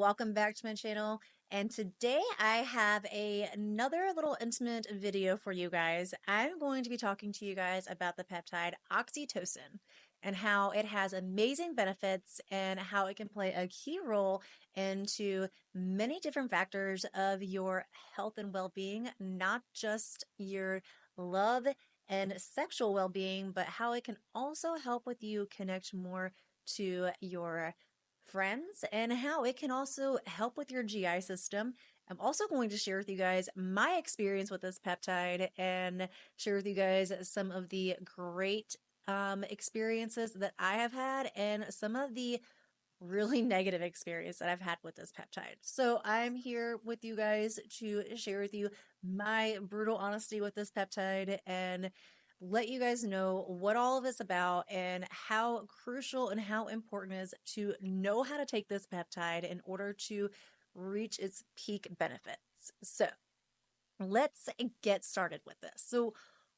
welcome back to my channel. And today I have another little intimate video for you guys. I'm going to be talking to you guys about the peptide oxytocin and how it has amazing benefits and how it can play a key role into many different factors of your health and well-being, not just your love and sexual well-being, but how it can also help with you connect more to your friends and how it can also help with your GI system. I'm also going to share with you guys my experience with this peptide and share with you guys some of the great experiences that I have had and some of the really negative experience that I've had with this peptide. So I'm here with you guys to share with you my brutal honesty with this peptide and let you guys know what all of it's about and how crucial and how important it is to know how to take this peptide in order to reach its peak benefits. So let's get started with this. So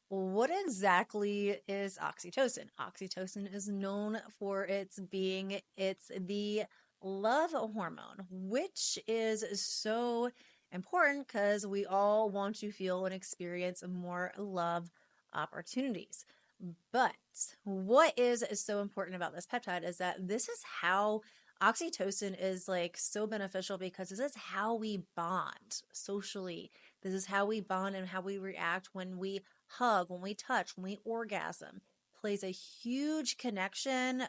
what exactly is oxytocin? Oxytocin is known for it's the love hormone, which is so important because we all want to feel and experience more love opportunities. But what is so important about this peptide is that this is how oxytocin is like so beneficial because this is how we bond socially. This is how we bond and how we react when we hug, when we touch, when we orgasm. Plays a huge connection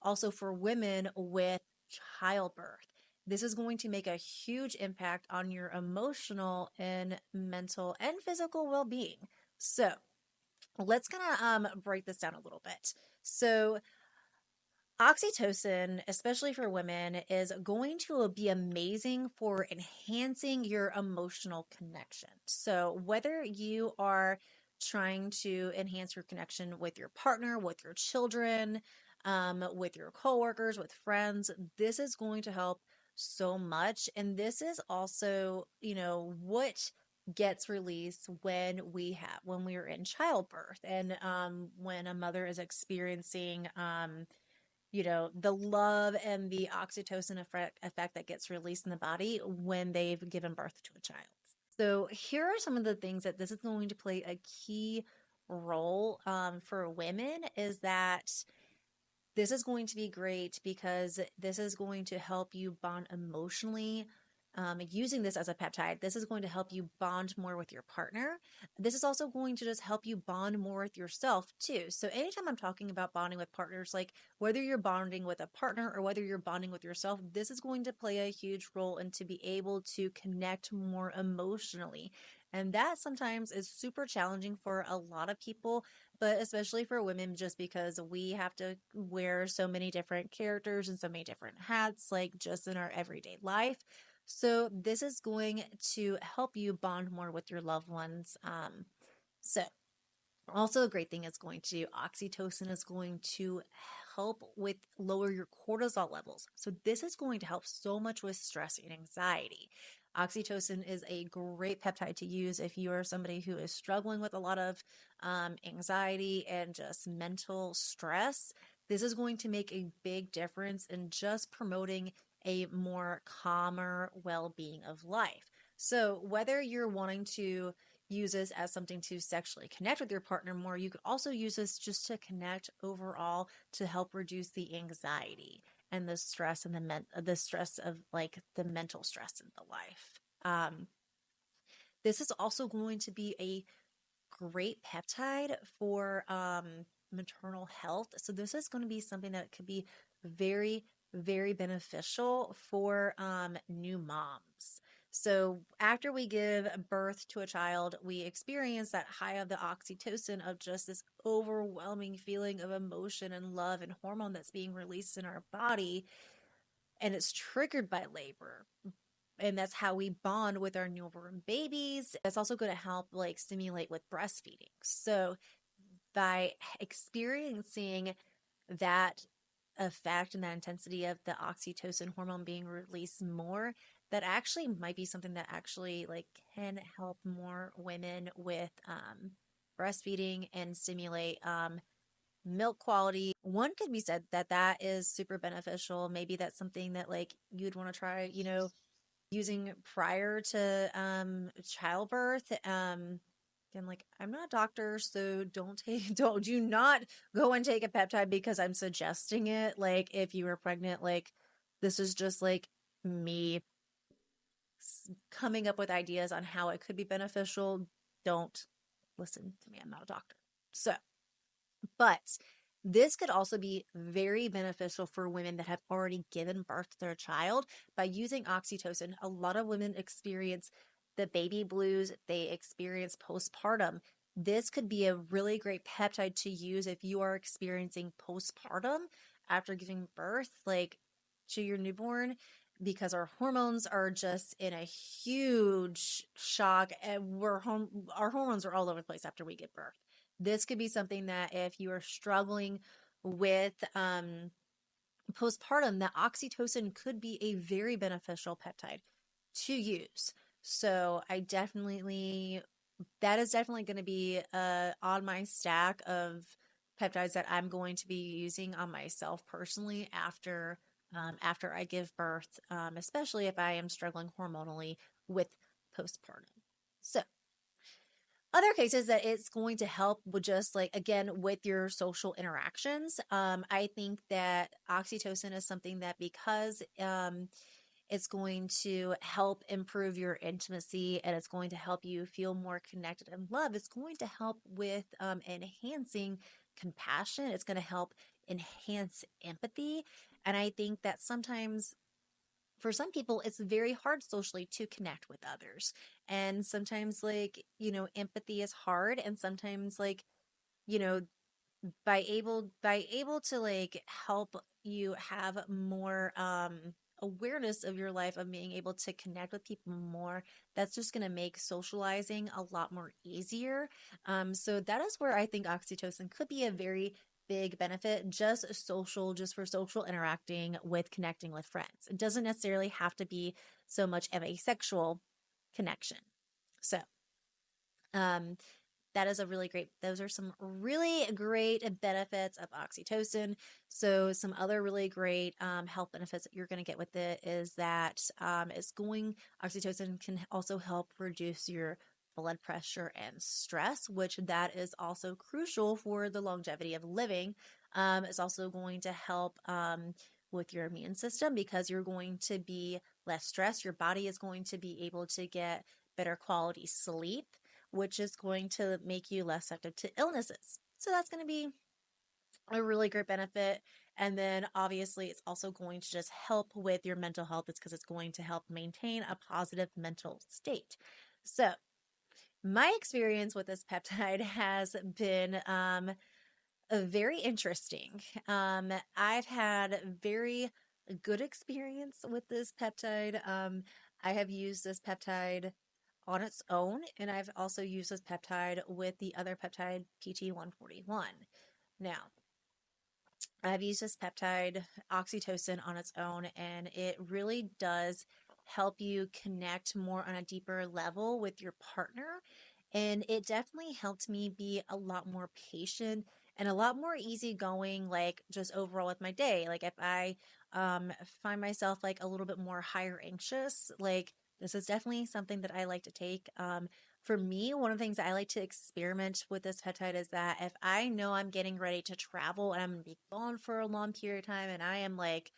also for women with childbirth. This is going to make a huge impact on your emotional and mental and physical well-being. So, let's kind of break this down a little bit. So, oxytocin, especially for women, is going to be amazing for enhancing your emotional connection. So, whether you are trying to enhance your connection with your partner, with your children, with your coworkers, with friends, this is going to help so much. And this is also, what gets released when we are in childbirth and when a mother is experiencing the love and the oxytocin effect that gets released in the body when they've given birth to a child. So here are some of the things that this is going to play a key role for women is that this is going to be great because this is going to help you bond emotionally. Using this as a peptide, this is going to help you bond more with your partner. This is also going to just help you bond more with yourself too. So anytime I'm talking about bonding with partners, like whether you're bonding with a partner or whether you're bonding with yourself, this is going to play a huge role in to be able to connect more emotionally. And that sometimes is super challenging for a lot of people, but especially for women, just because we have to wear so many different characters and so many different hats, like just in our everyday life. So this is going to help you bond more with your loved ones. So also a great thing is going to oxytocin is going to help with lower your cortisol levels. So this is going to help so much with stress and anxiety. Oxytocin is a great peptide to use if you are somebody who is struggling with a lot of anxiety and just mental stress. This is going to make a big difference in just promoting a more calmer well-being of life. So whether you're wanting to use this as something to sexually connect with your partner more, you could also use this just to connect overall to help reduce the anxiety and the stress and the stress of like the mental stress in the life. This is also going to be a great peptide for maternal health. So this is going to be something that could be very, very beneficial for new moms. So after we give birth to a child, we experience that high of the oxytocin of just this overwhelming feeling of emotion and love and hormone that's being released in our body. And it's triggered by labor, and that's how we bond with our newborn babies. That's also going to help like stimulate with breastfeeding. So by experiencing that effect and that intensity of the oxytocin hormone being released more, that actually might be something that actually like can help more women with breastfeeding and stimulate milk quality. One could be said that that is super beneficial. Maybe that's something that like you'd want to try, using prior to childbirth. Again, like I'm not a doctor, so do not go and take a peptide because I'm suggesting it. Like if you were pregnant, like this is just like me coming up with ideas on how it could be beneficial. Don't listen to me. I'm not a doctor. So, but this could also be very beneficial for women that have already given birth to their child by using oxytocin. A lot of women experience the baby blues, they experience postpartum. This could be a really great peptide to use if you are experiencing postpartum after giving birth, like to your newborn, because our hormones are just in a huge shock and our hormones are all over the place after we give birth. This could be something that if you are struggling with postpartum, that oxytocin could be a very beneficial peptide to use. So that is definitely going to be on my stack of peptides that I'm going to be using on myself personally after I give birth, especially if I am struggling hormonally with postpartum. So other cases that it's going to help with just like again with your social interactions. I think that oxytocin is something that because it's going to help improve your intimacy and it's going to help you feel more connected and love. It's going to help with enhancing compassion. It's going to help enhance empathy. And I think that sometimes for some people, it's very hard socially to connect with others. And sometimes, like, empathy is hard. And sometimes, like, you know, by able to like help you have more awareness of your life of being able to connect with people more, that's just going to make socializing a lot more easier. So that is where I think oxytocin could be a very big benefit, just for social interacting with connecting with friends. It doesn't necessarily have to be so much of a sexual connection. So um that is a really great, those are some really great benefits of oxytocin. So some other really great health benefits that you're going to get with it is that oxytocin can also help reduce your blood pressure and stress, which that is also crucial for the longevity of living. It's also going to help with your immune system because you're going to be less stressed. Your body is going to be able to get better quality sleep, which is going to make you less susceptible to illnesses. So that's going to be a really great benefit. And then obviously, it's also going to just help with your mental health. It's because it's going to help maintain a positive mental state. So, my experience with this peptide has been very interesting. I've had very good experience with this peptide. I have used this peptide on its own, and I've also used this peptide with the other peptide, PT141. Now, I've used this peptide, oxytocin, on its own, and it really does help you connect more on a deeper level with your partner. And it definitely helped me be a lot more patient and a lot more easygoing, like just overall with my day. Like if I find myself like a little bit more higher anxious, like this is definitely something that I like to take. For me, one of the things I like to experiment with this peptide is that if I know I'm getting ready to travel and I'm going to be gone for a long period of time and I am like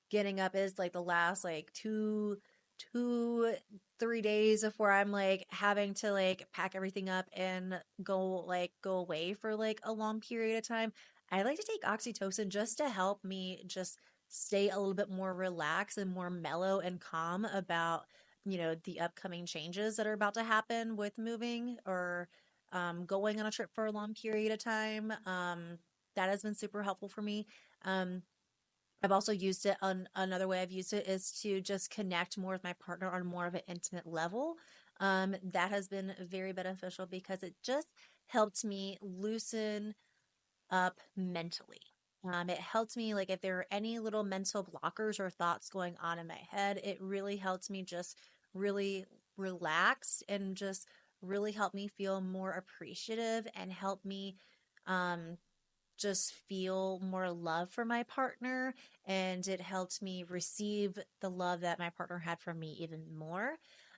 getting up is like the last like two 3 days before I'm like having to like pack everything up and go away for like a long period of time, I like to take oxytocin just to help me just stay a little bit more relaxed and more mellow and calm about the upcoming changes that are about to happen with moving or going on a trip for a long period of time. That has been super helpful for me. um, I've also used it on another way I've used it is to just connect more with my partner on more of an intimate level. That has been very beneficial because it just helped me loosen up mentally. It helped me, like, if there are any little mental blockers or thoughts going on in my head, it really helped me just really relax and just really help me feel more appreciative and help me um, just feel more love for my partner, and it helped me receive the love that my partner had from me even more.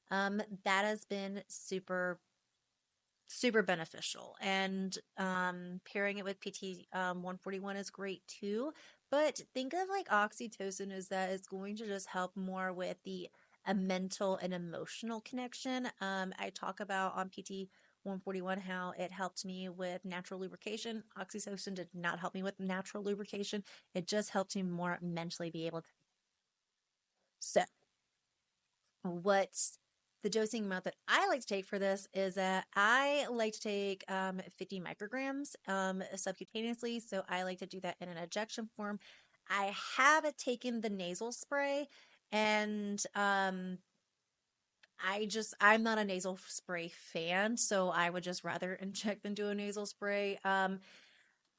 That has been super beneficial. And pairing it with PT 141 is great too. But think of like oxytocin is that it's going to just help more with the a mental and emotional connection. I talk about on PT 141 how it helped me with natural lubrication. Oxytocin did not help me with natural lubrication. It just helped me more mentally be able to. So what the dosing amount that I like to take for this is that I like to take 50 micrograms subcutaneously. So I like to do that in an injection form. I have taken the nasal spray, and I'm not a nasal spray fan, so I would just rather inject than do a nasal spray.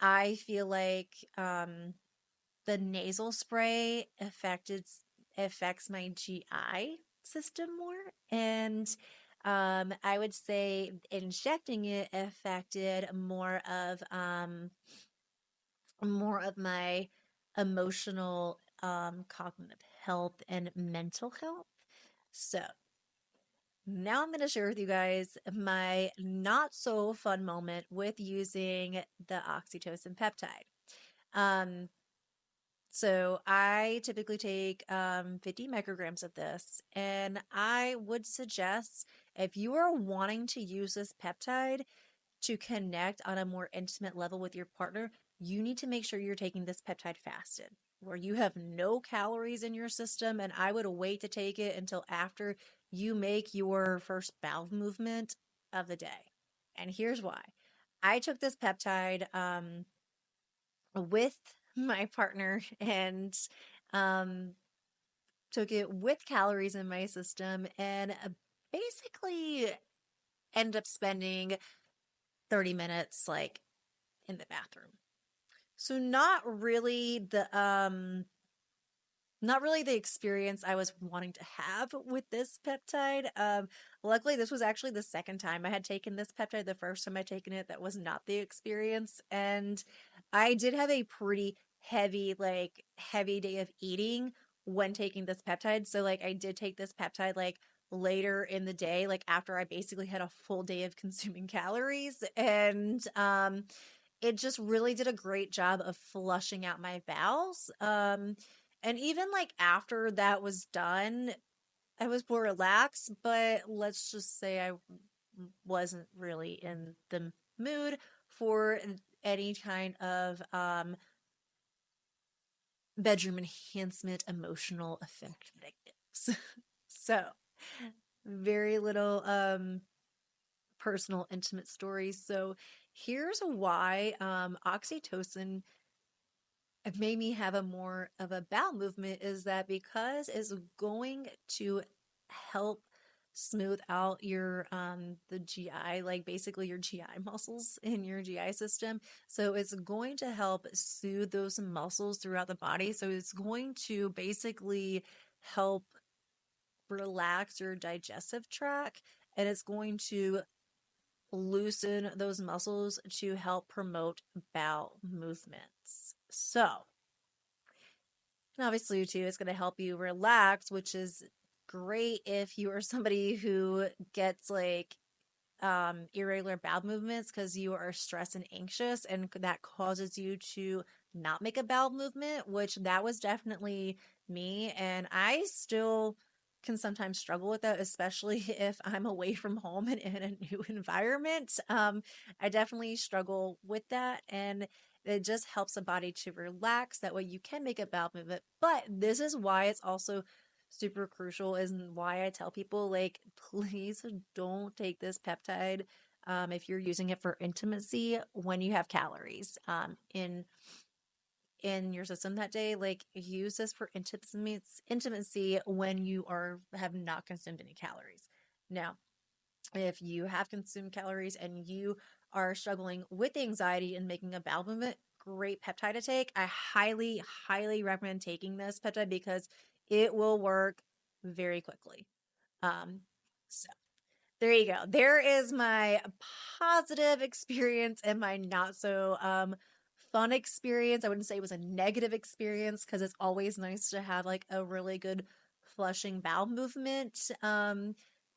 I feel like the nasal spray affects my GI system more, and I would say injecting it affected more of my emotional, cognitive health and mental health. So now I'm going to share with you guys my not so fun moment with using the oxytocin peptide. Um, So I typically take 50 micrograms of this, and I would suggest if you are wanting to use this peptide to connect on a more intimate level with your partner, you need to make sure you're taking this peptide fasted, where you have no calories in your system, and I would wait to take it until after you make your first bowel movement of the day. And here's why. I took this peptide with my partner and um, took it with calories in my system and basically ended up spending 30 minutes like in the bathroom. So not really the experience I was wanting to have with this peptide. Luckily, this was actually the second time I had taken this peptide. The first time I taken it, that was not the experience. And I did have a pretty heavy day of eating when taking this peptide. So like I did take this peptide like later in the day, like after I basically had a full day of consuming calories. And it just really did a great job of flushing out my bowels. And even like after that was done, I was more relaxed, but let's just say I wasn't really in the mood for any kind of bedroom enhancement emotional effect that it gives. So, very little personal intimate stories. So, here's why oxytocin it made me have a more of a bowel movement is that because it's going to help smooth out your the GI, like basically your GI muscles in your GI system. So it's going to help soothe those muscles throughout the body. So it's going to basically help relax your digestive tract, and it's going to loosen those muscles to help promote bowel movements. So and obviously, too, it's going to help you relax, which is great if you are somebody who gets like irregular bowel movements because you are stressed and anxious, and that causes you to not make a bowel movement, which that was definitely me. And I still can sometimes struggle with that, especially if I'm away from home and in a new environment. I definitely struggle with that. And it just helps the body to relax. That way you can make a bowel movement. But this is why it's also super crucial is why I tell people like please don't take this peptide if you're using it for intimacy when you have calories in your system that day. Like use this for intimacy when you are have not consumed any calories. Now, if you have consumed calories and you are struggling with anxiety and making a bowel movement, great peptide to take. I highly recommend taking this peptide because it will work very quickly. So there you go. There is my positive experience and my not so fun experience. I wouldn't say it was a negative experience because it's always nice to have like a really good flushing bowel movement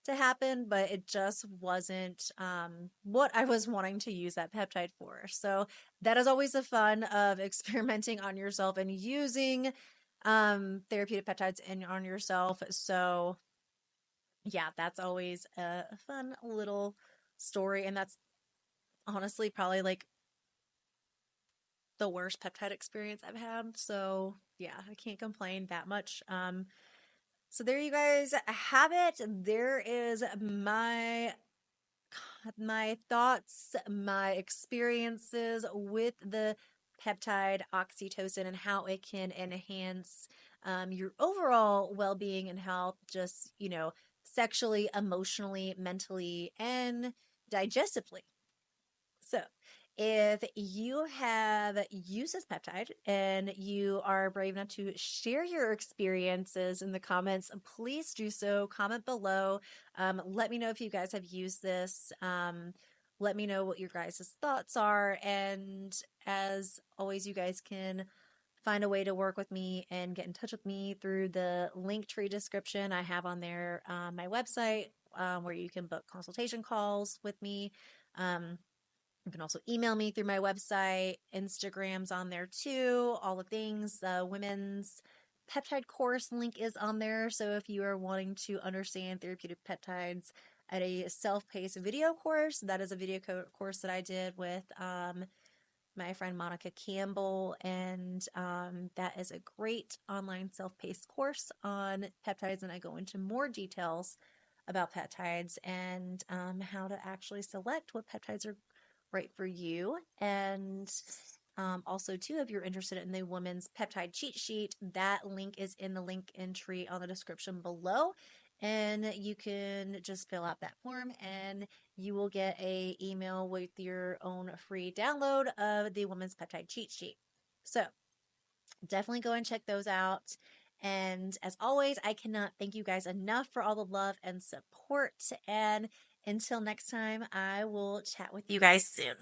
to happen, but it just wasn't what I was wanting to use that peptide for. So that is always the fun of experimenting on yourself and using therapeutic peptides in on yourself. So yeah, that's always a fun little story, and that's honestly probably like the worst peptide experience I've had. So yeah, I can't complain that much. So there you guys have it. There is my thoughts, my experiences with the peptide oxytocin and how it can enhance your overall well-being and health, just, sexually, emotionally, mentally, and digestively. So, if you have used this peptide and you are brave enough to share your experiences in the comments, please do so. Comment below. Let me know if you guys have used this. Let me know what your guys' thoughts are. And as always, you guys can find a way to work with me and get in touch with me through the link tree description. I have on there my website where you can book consultation calls with me. You can also email me through my website. Instagram's on there too. All the things. The women's peptide course link is on there. So if you are wanting to understand therapeutic peptides at a self-paced video course, that is a video course that I did with my friend Monica Campbell, and that is a great online self-paced course on peptides, and I go into more details about peptides and how to actually select what peptides are right for you. And also, too, if you're interested in the women's peptide cheat sheet, that link is in the link entry on the description below. And you can just fill out that form and you will get a email with your own free download of the women's peptide cheat sheet. So definitely go and check those out. And as always, I cannot thank you guys enough for all the love and support. And until next time, I will chat with you guys soon.